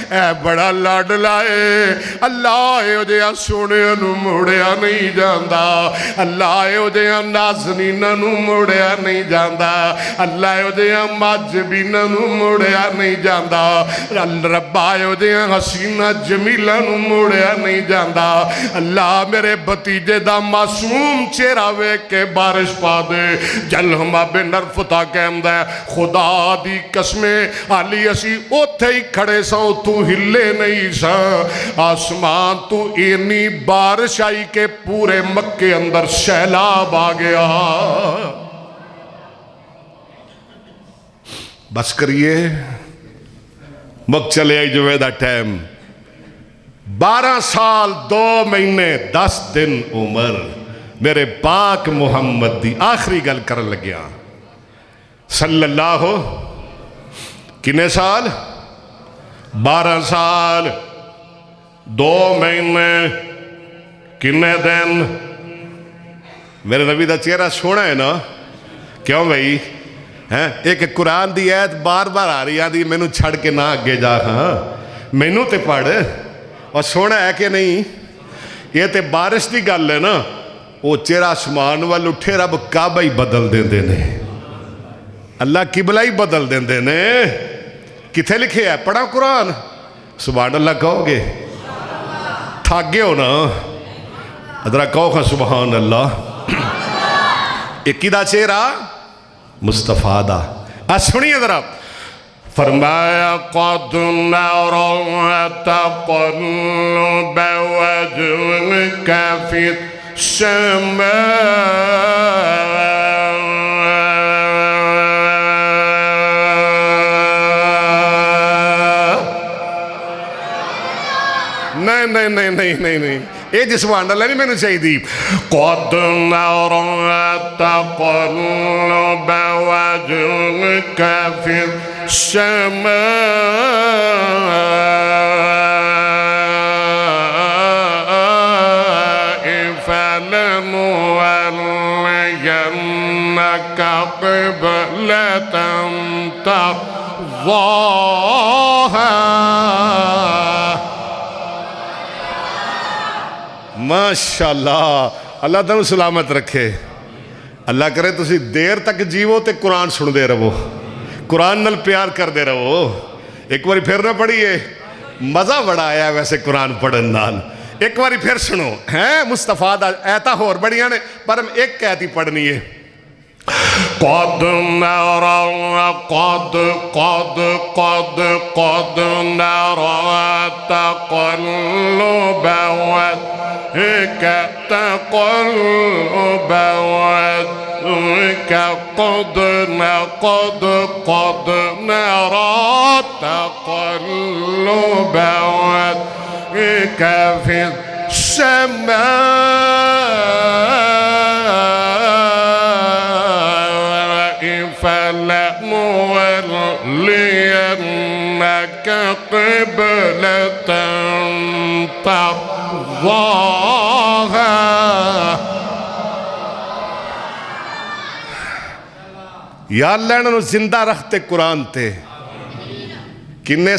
ऐ बड़ा लाडला है। अल्लाह उहदियां सोहणियां नूं मोड़िया नहीं जांदा, अल्लाह उहदियां नाज़नीनां नूं मोड़िया नहीं जांदा, अल्लाह उहदियां माजबीनां नूं मोड़िया नहीं जांदा, रब्बा उहदियां हसीना जमीलां नूं मोड़िया नहीं जांदा। अल्लाह मेरे भतीजे दा मासूम चेहरा वेख के बारिश पा दे। जलहमा बिन अरफता कहंदा खुदा दी कसमें हाली असी उत्थे ही खड़े सां, तू हिले नहीं सा। आसमान तू इन्नी बारिश आई के पूरे मक्के अंदर सैलाब आ गया। बस करिए, मुक चले आई जुमे दा टाइम। 12 साल 2 महीने 10 दिन उम्र मेरे पाक मुहम्मद दी आखिरी गल कर लग्या। सल्लल्लाहु किन्ने साल? 12 साल 2 महीने किन्ने दिन। मेरे नबी का चेहरा सोहना है ना, क्यों भाई हैं? एक कुरान की ऐत बार बार आ रही आदि मैनू छड़ के ना अगे जा, हाँ मैनू तो पढ़, और सोहना है कि नहीं? ये तो बारिश की गल है ना। वो चेहरा आसमान वाल उठे, रब काबा ही बदल देंदे ने, अल्लाह किबला ही बदल देंदे ने। किथे लिखे है? पढ़ा कुरान, सुभान अल्लाह कहोगे? थक गए हो ना? अदरा कहो खा सुभान अल्लाह। एक किदा चेहरा? मुस्तफा दा। आ सुनिए जरा, फरमाया क़द नरा तक़ल्लुब वजहिका फ़िस्समा। नहीं नहीं नहीं नहीं नहीं नहीं, ये जिस वांडला नहीं मैंने चाहिए। क़द नरा तक़ल्लुब वजहिका फ़िस्समा फलनुवल्लियन्नका क़िबलतन तर्ज़ाहा। माशाअल्लाह, अल्लाह तुम सलामत रखे। अल्लाह करे तुसी देर तक जीवो तो कुरान सुनते रहो, कुरान नाल प्यार करते रहो। एक बार फिर ना पढ़िए, मज़ा बड़ा आया वैसे कुरान पढ़न नाल। एक बार फिर सुनो, हैं मुस्तफा दा ऐता होर बड़ियां ने, पर हम एक ऐत ही पढ़नी है। क़द नरा क़द क़द क़द क़द नरा तक़ल्लुब वजहिका तक़ल्लुब वजहिका क़द नरा तक़ल्लुब वजहिका फ़िस्समा फलनुवल्लियन्नका क़िबलतन तर्ज़ाहा। या अल्लाह इन्हां नूं जिंदा रखते कुरान ते किन्ने